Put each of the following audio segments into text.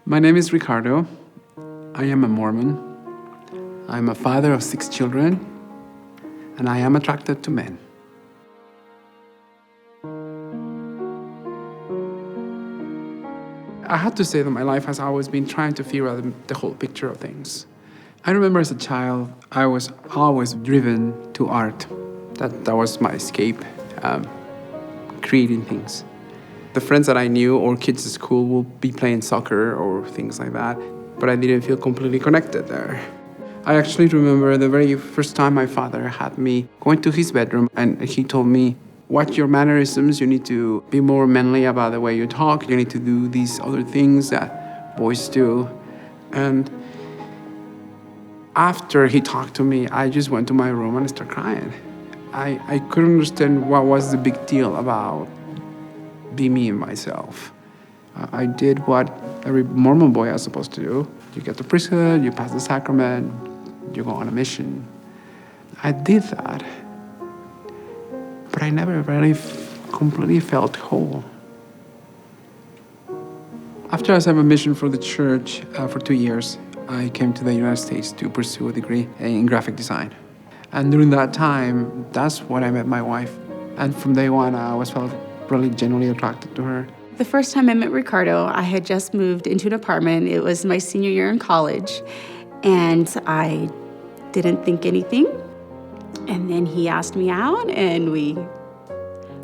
My name is Ricardo. I am a Mormon. I'm a father of 6 children, and I am attracted to men. I had to say that my life has always been trying to figure out the whole picture of things. I remember as a child, I was always driven to art. That was my escape, creating things. The friends that I knew or kids at school would be playing soccer or things like that, but I didn't feel completely connected there. I actually remember the very first time my father had me going to his bedroom and he told me, watch your mannerisms, you need to be more manly about the way you talk, you need to do these other things that boys do. And after he talked to me, I just went to my room and started crying. I couldn't understand what was the big deal about be me and myself. I did what every Mormon boy is supposed to do. You get to priesthood, you pass the sacrament, you go on a mission. I did that, but I never really completely felt whole. After I served a mission for the church for 2 years, I came to the United States to pursue a degree in graphic design. And during that time, that's when I met my wife. And from day one, I felt really genuinely attracted to her. The first time I met Ricardo, I had just moved into an apartment. It was my senior year in college, and I didn't think anything. And then he asked me out, and we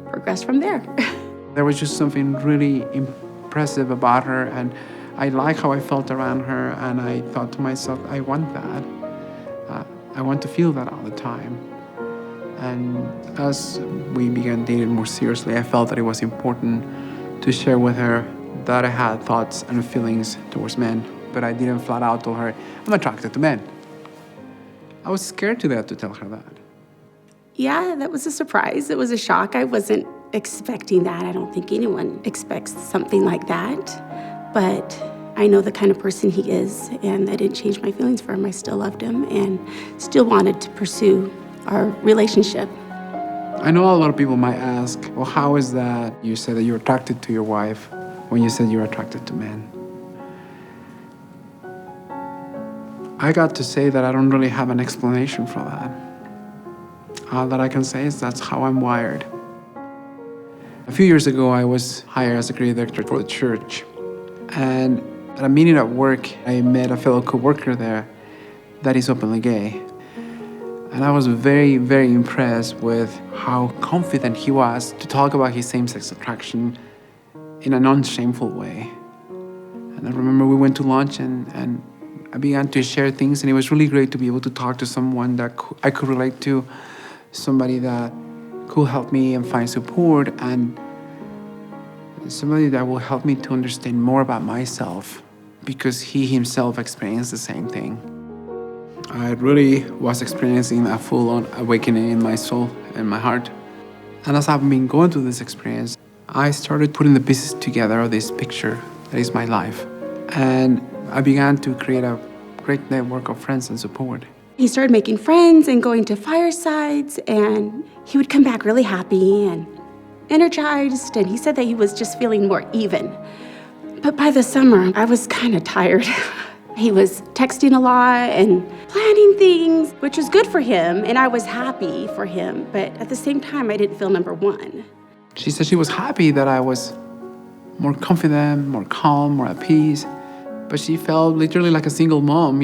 progressed from there. There was just something really impressive about her, and I like how I felt around her, and I thought to myself, I want that. I want to feel that all the time. And as we began dating more seriously, I felt that it was important to share with her that I had thoughts and feelings towards men, but I didn't flat out tell her, I'm attracted to men. I was scared to death to tell her that. Yeah, that was a surprise. It was a shock. I wasn't expecting that. I don't think anyone expects something like that. But I know the kind of person he is, and that didn't change my feelings for him. I still loved him and still wanted to pursue our relationship. I know a lot of people might ask, well, how is that you said that you're attracted to your wife when you said you're attracted to men? I got to say that I don't really have an explanation for that. All that I can say is that's how I'm wired. A few years ago, I was hired as a creative director for the church. And at a meeting at work, I met a fellow co-worker there that is openly gay. And I was very, very impressed with how confident he was to talk about his same-sex attraction in a non-shameful way. And I remember we went to lunch and I began to share things, and it was really great to be able to talk to someone that I could relate to, somebody that could help me and find support, and somebody that will help me to understand more about myself because he himself experienced the same thing. I really was experiencing a full-on awakening in my soul and my heart. And as I've been going through this experience, I started putting the pieces together of this picture that is my life. And I began to create a great network of friends and support. He started making friends and going to firesides, and he would come back really happy and energized, and he said that he was just feeling more even. But by the summer, I was kind of tired. He was texting a lot and planning things, which was good for him, and I was happy for him, but at the same time, I didn't feel number one. She said she was happy that I was more confident, more calm, more at peace, but she felt literally like a single mom,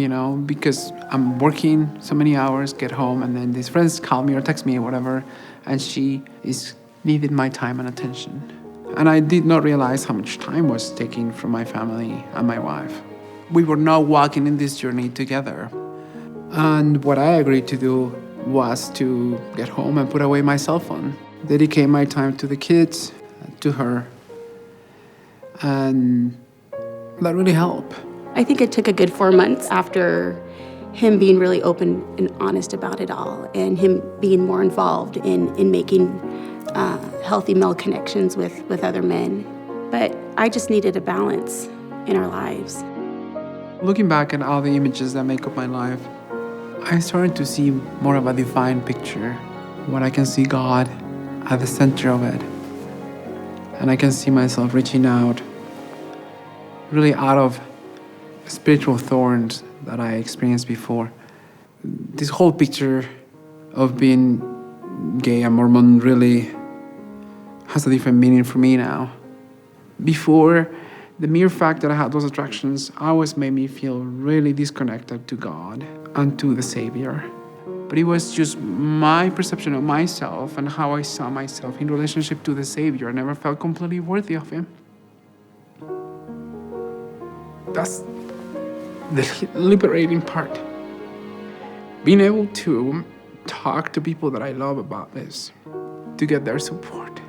because I'm working so many hours, get home, and then these friends call me or text me or whatever, and she is needed my time and attention. And I did not realize how much time was taken from my family and my wife. We were now walking in this journey together. And what I agreed to do was to get home and put away my cell phone, dedicate my time to the kids, to her. And that really helped. I think it took a good 4 months after him being really open and honest about it all, and him being more involved in making healthy male connections with other men. But I just needed a balance in our lives. Looking back at all the images that make up my life, I started to see more of a divine picture, when I can see God at the center of it. And I can see myself reaching out, really out of spiritual thorns that I experienced before. This whole picture of being gay and Mormon really has a different meaning for me now. Before, the mere fact that I had those attractions always made me feel really disconnected to God and to the Savior. But it was just my perception of myself and how I saw myself in relationship to the Savior. I never felt completely worthy of Him. That's the liberating part. Being able to talk to people that I love about this, to get their support,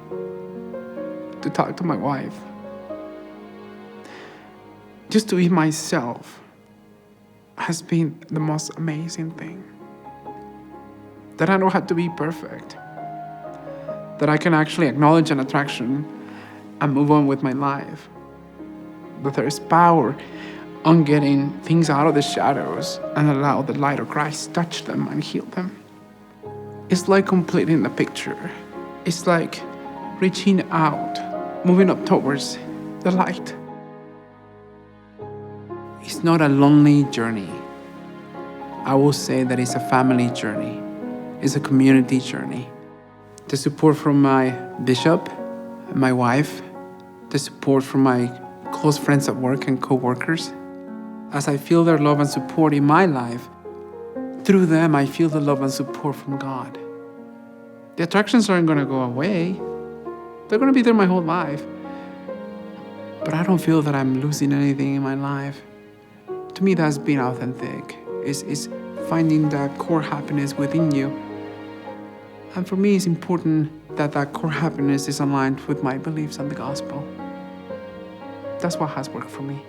to talk to my wife, just to be myself has been the most amazing thing. That I don't have to be perfect. That I can actually acknowledge an attraction and move on with my life. That there is power on getting things out of the shadows and allow the light of Christ touch them and heal them. It's like completing the picture. It's like reaching out, moving up towards the light. It's not a lonely journey. I will say that it's a family journey. It's a community journey. The support from my bishop, my wife, the support from my close friends at work and co-workers. As I feel their love and support in my life, through them I feel the love and support from God. The attractions aren't going to go away. They're going to be there my whole life. But I don't feel that I'm losing anything in my life. To me, that's being authentic. It's finding that core happiness within you. And for me, it's important that that core happiness is aligned with my beliefs and the gospel. That's what has worked for me.